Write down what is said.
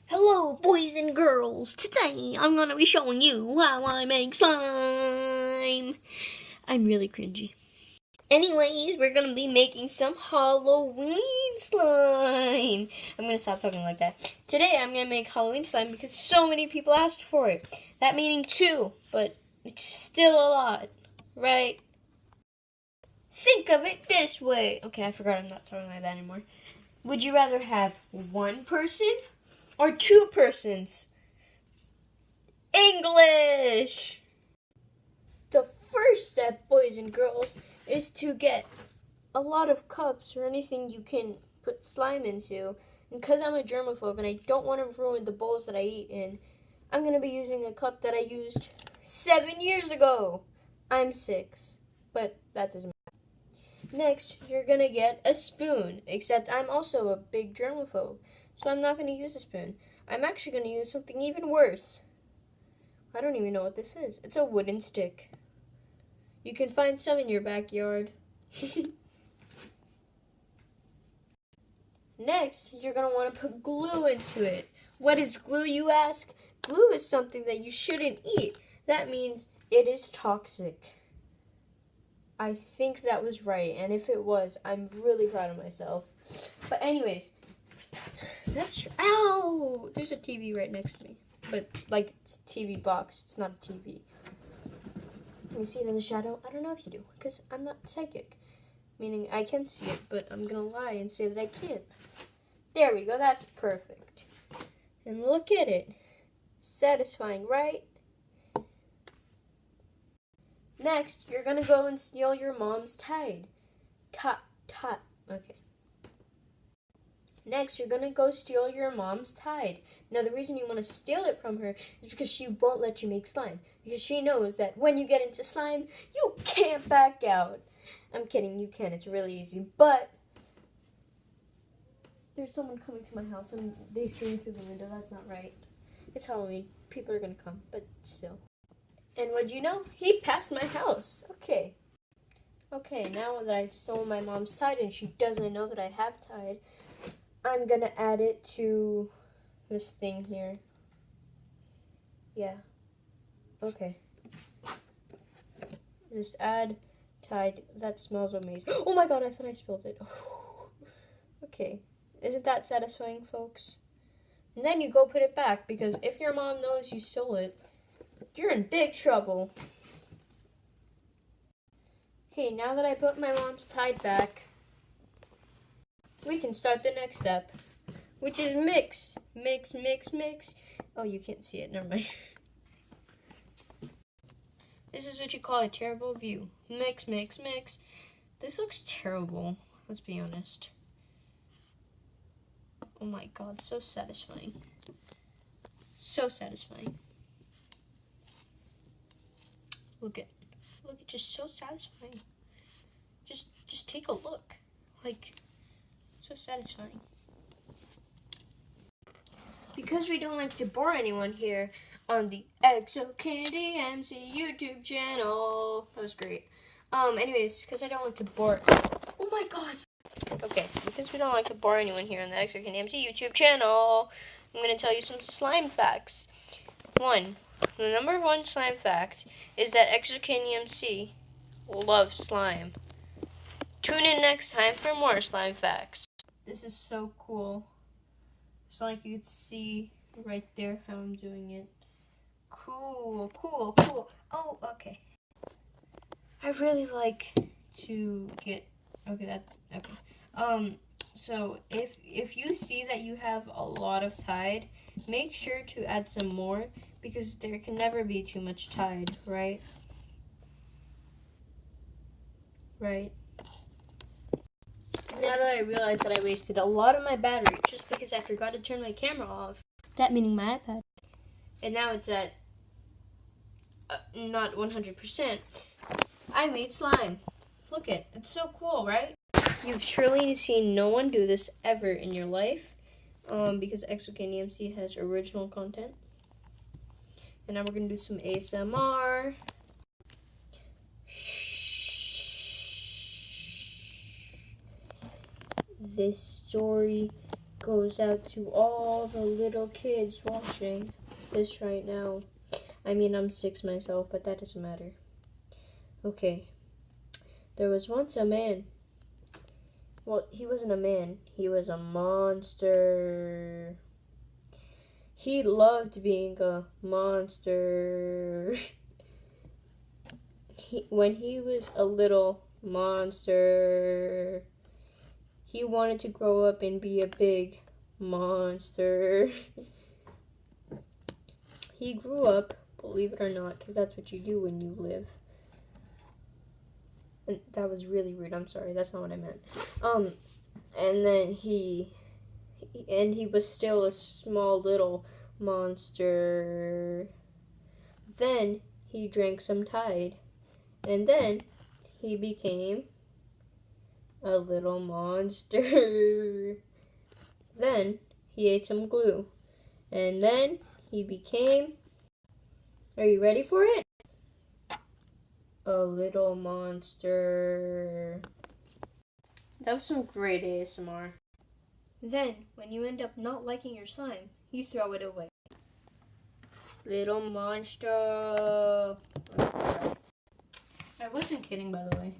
Hello, boys and girls. Today I'm going to be showing you how I make slime. I'm really cringy. Anyways, we're going to be making some Halloween slime. I'm going to stop talking like that. Today I'm going to make Halloween slime because so many people asked for it. That meaning 2, but it's still a lot, right? Think of it this way. Okay, I forgot I'm not talking like that anymore. Would you rather have 1 person or 2 persons? English! The first step, boys and girls, is to get a lot of cups or anything you can put slime into. And because I'm a germaphobe and I don't want to ruin the bowls that I eat in, I'm going to be using a cup that I used 7 years ago. I'm 6, but that doesn't matter. Next, you're going to get a spoon, except I'm also a big germaphobe, so I'm not going to use a spoon. I'm actually going to use something even worse. I don't even know what this is. It's a wooden stick. You can find some in your backyard. Next, you're going to want to put glue into it. What is glue, you ask? Glue is something that you shouldn't eat. That means it is toxic. I think that was right, and if it was, I'm really proud of myself. But anyways, that's true. Ow! There's a TV right next to me. But, like, it's a TV box. It's not a TV. Can you see it in the shadow? I don't know if you do, because I'm not psychic. Meaning I can see it, but I'm going to lie and say that I can't. There we go. That's perfect. And look at it. Satisfying, right? Next, you're going to go and steal your mom's Tide. Okay. Next, you're going to go steal your mom's Tide. Now, the reason you want to steal it from her is because she won't let you make slime. Because she knows that when you get into slime, you can't back out. I'm kidding, you can. It's really easy. But there's someone coming to my house and they see me through the window. That's not right. It's Halloween. People are going to come, but still. And what'd you know? He passed my house. Okay, now that I stole my mom's Tide and she doesn't know that I have Tide, I'm going to add it to this thing here. Yeah. Okay. Just add Tide. That smells amazing. Oh my god, I thought I spilled it. Okay. Isn't that satisfying, folks? And then you go put it back, because if your mom knows you stole it, you're in big trouble. Okay, now that I put my mom's Tide back, we can start the next step, which is mix. Mix, mix, mix. Oh, you can't see it. Never mind. This is what you call a terrible view. Mix, mix, mix. This looks terrible. Let's be honest. Oh my god, so satisfying. So satisfying. Look at, just so satisfying. Just take a look. Like, so satisfying. Because we don't like to bore anyone here on the Exo Candy MC YouTube channel. That was great. Anyways, because I don't like to bore. Oh my god. Okay, because we don't like to bore anyone here on the Exo Candy MC YouTube channel, I'm going to tell you some slime facts. 1. The number 1 slime fact is that Exo Candy MC loves slime. Tune in next time for more slime facts. This is so cool. It's like you could see right there how I'm doing it. Cool, cool, cool. Oh, okay. I really like to get, okay. So if you see that you have a lot of Tide, make sure to add some more, because there can never be too much Tide, right? Right. Now that I realize that I wasted a lot of my battery just because I forgot to turn my camera off, that meaning my iPad, and now it's at not 100%, I made slime. Look it, it's so cool, right? You've surely seen no one do this ever in your life, because Exo Candy MC has original content. And now we're gonna do some ASMR. This story goes out to all the little kids watching this right now. I mean, I'm 6 myself, but that doesn't matter. Okay. There was once a man. Well, he wasn't a man. He was a monster. He loved being a monster. When he was a little monster, he wanted to grow up and be a big monster. He grew up, believe it or not, because that's what you do when you live. And that was really rude. I'm sorry. That's not what I meant. And then he was still a small little monster. Then he drank some Tide. And then he became a little monster. Then he ate some glue. And then he became, are you ready for it? A little monster. That was some great ASMR. Then, when you end up not liking your slime, you throw it away. Little monster. Oh, sorry. I wasn't kidding, by the way.